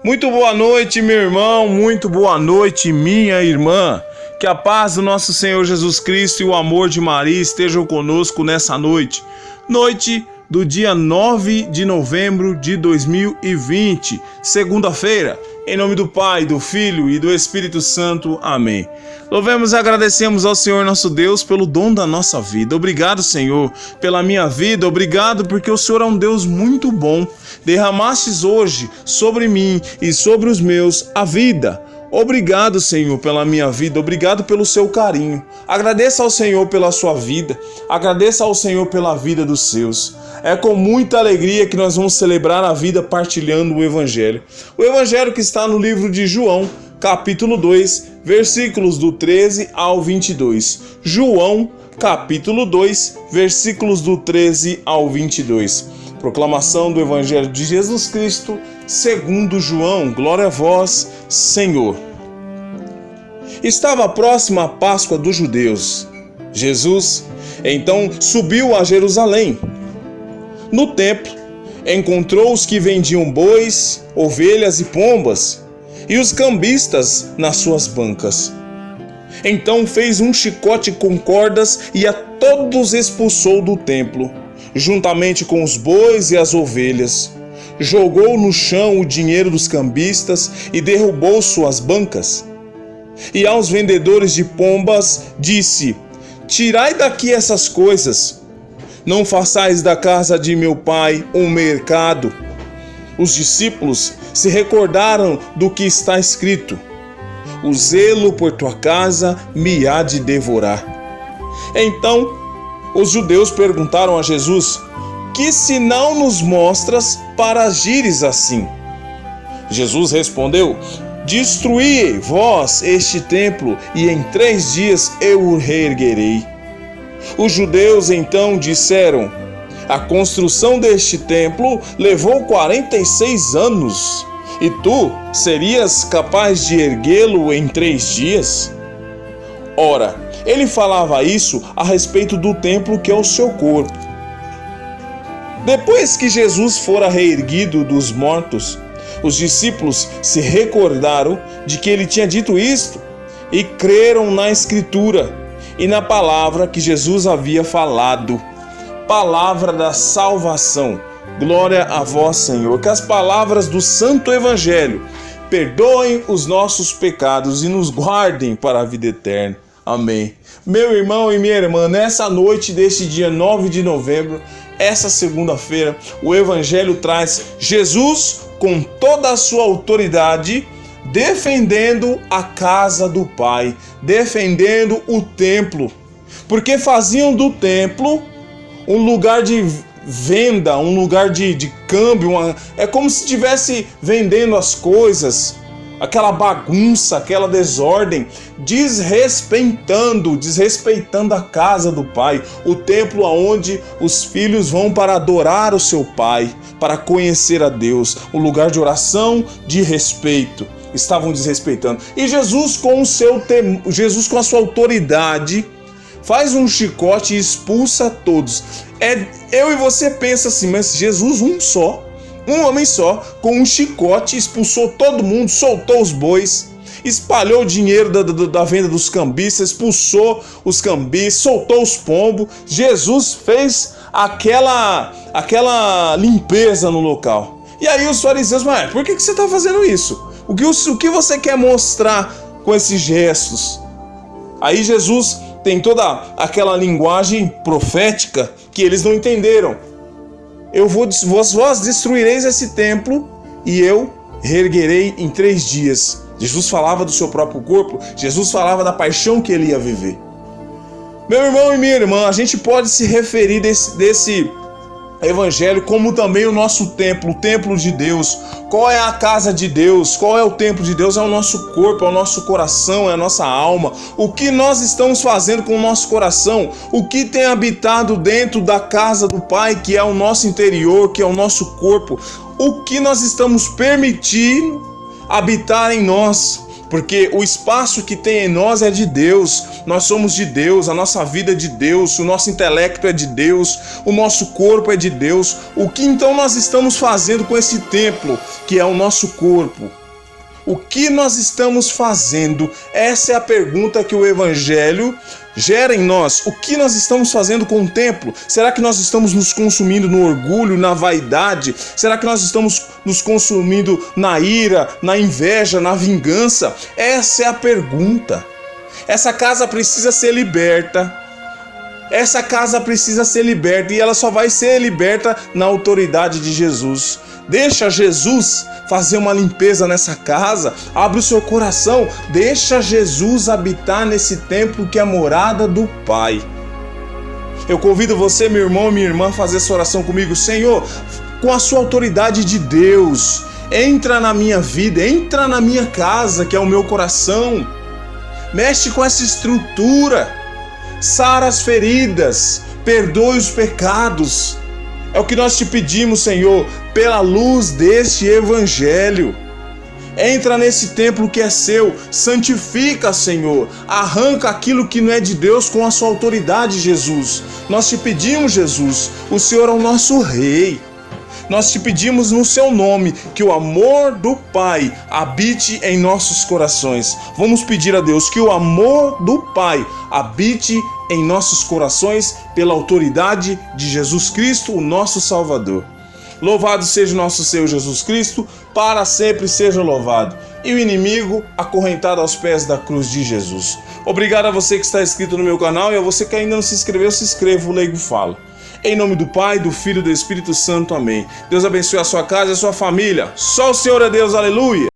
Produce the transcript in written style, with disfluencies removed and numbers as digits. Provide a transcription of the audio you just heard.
Muito boa noite, meu irmão, muito boa noite, minha irmã. Que a paz do nosso Senhor Jesus Cristo e o amor de Maria estejam conosco nessa noite. Noite do dia 9 de novembro de 2020, segunda-feira. Em nome do Pai, do Filho e do Espírito Santo. Amém. Louvemos e agradecemos ao Senhor nosso Deus pelo dom da nossa vida. Obrigado, Senhor, pela minha vida. Obrigado porque o Senhor é um Deus muito bom. Derramastes hoje sobre mim e sobre os meus a vida. Obrigado, Senhor, pela minha vida. Obrigado pelo seu carinho. Agradeça ao Senhor pela sua vida. Agradeça ao Senhor pela vida dos seus. É com muita alegria que nós vamos celebrar a vida partilhando o Evangelho. O Evangelho que está no livro de João, capítulo 2, versículos do 13 ao 22. João, capítulo 2, versículos do 13 ao 22. Proclamação do Evangelho de Jesus Cristo, segundo João. Glória a vós, Senhor. Estava próxima a Páscoa dos judeus. Jesus, então, subiu a Jerusalém. No templo, encontrou os que vendiam bois, ovelhas e pombas, e os cambistas nas suas bancas. Então fez um chicote com cordas e a todos expulsou do templo, juntamente com os bois e as ovelhas. Jogou no chão o dinheiro dos cambistas e derrubou suas bancas. E aos vendedores de pombas disse: Tirai daqui essas coisas. Não façais da casa de meu pai um mercado. Os discípulos se recordaram do que está escrito: O zelo por tua casa me há de devorar. Então os judeus perguntaram a Jesus: Que sinal nos mostras para agires assim? Jesus respondeu: Destruí vós este templo, e em 3 dias eu o reerguerei. Os judeus então disseram: A construção deste templo levou 46 anos, e tu serias capaz de erguê-lo em 3 dias? Ora, ele falava isso a respeito do templo que é o seu corpo. Depois que Jesus fora reerguido dos mortos, os discípulos se recordaram de que ele tinha dito isto e creram na Escritura e na palavra que Jesus havia falado. Palavra da salvação. Glória a vós, Senhor. Que as palavras do Santo Evangelho perdoem os nossos pecados e nos guardem para a vida eterna. Amém. Meu irmão e minha irmã, nessa noite deste dia 9 de novembro, essa segunda-feira, o Evangelho traz Jesus com toda a sua autoridade, defendendo a casa do Pai, defendendo o templo, porque faziam do templo um lugar de venda, um lugar de câmbio, é como se estivesse vendendo as coisas, aquela bagunça, aquela desordem, desrespeitando a casa do Pai, o templo aonde os filhos vão para adorar o seu Pai, para conhecer a Deus, um lugar de oração, de respeito. Estavam desrespeitando. E Jesus com a sua autoridade faz um chicote e expulsa todos. Eu e você pensa assim, mas Jesus um homem só, com um chicote expulsou todo mundo, soltou os bois, espalhou o dinheiro da venda dos cambistas, expulsou os cambistas, soltou os pombos. Jesus fez aquela limpeza no local. E aí os fariseus, mas por que você está fazendo isso? O que você quer mostrar com esses gestos? Aí Jesus tem toda aquela linguagem profética que eles não entenderam. Vós destruireis esse templo e eu reerguerei em 3 dias. Jesus falava do seu próprio corpo, Jesus falava da paixão que ele ia viver. Meu irmão e minha irmã, a gente pode se referir desse Evangelho como também o nosso templo, o templo de Deus. Qual é a casa de Deus? Qual é o templo de Deus? É o nosso corpo, é o nosso coração, é a nossa alma. O que nós estamos fazendo com o nosso coração? O que tem habitado dentro da casa do Pai, que é o nosso interior, que é o nosso corpo? O que nós estamos permitindo habitar em nós? porque o espaço que tem em nós é de Deus, nós somos de Deus, a nossa vida é de Deus, o nosso intelecto é de Deus, o nosso corpo é de Deus. O que então nós estamos fazendo com esse templo, que é o nosso corpo? O que nós estamos fazendo? Essa é a pergunta que o Evangelho gera em nós. O que nós estamos fazendo com o templo? Será que nós estamos nos consumindo no orgulho, na vaidade? Será que nós estamos nos consumindo na ira, na inveja, na vingança? Essa é a pergunta. Essa casa precisa ser liberta. Essa casa precisa ser liberta e ela só vai ser liberta na autoridade de Jesus. Deixa Jesus fazer uma limpeza nessa casa, abre o seu coração, deixa Jesus habitar nesse templo que é a morada do Pai. Eu convido você, meu irmão e minha irmã, a fazer essa oração comigo. Senhor, com a sua autoridade de Deus, entra na minha vida, entra na minha casa, que é o meu coração, mexe com essa estrutura, sara as feridas, perdoe os pecados. É o que nós te pedimos, Senhor, pela luz deste Evangelho. Entra nesse templo que é seu, santifica, Senhor, arranca aquilo que não é de Deus com a sua autoridade, Jesus. Nós te pedimos, Jesus, o Senhor é o nosso Rei. Nós te pedimos no seu nome que o amor do Pai habite em nossos corações. Vamos pedir a Deus que o amor do Pai habite em nossos corações pela autoridade de Jesus Cristo, o nosso Salvador. Louvado seja o nosso Senhor Jesus Cristo, para sempre seja louvado. E o inimigo acorrentado aos pés da cruz de Jesus. Obrigado a você que está inscrito no meu canal e a você que ainda não se inscreveu, se inscreva, o Leigo Fala. Em nome do Pai, do Filho e do Espírito Santo, amém. Deus abençoe a sua casa e a sua família. Só o Senhor é Deus, aleluia.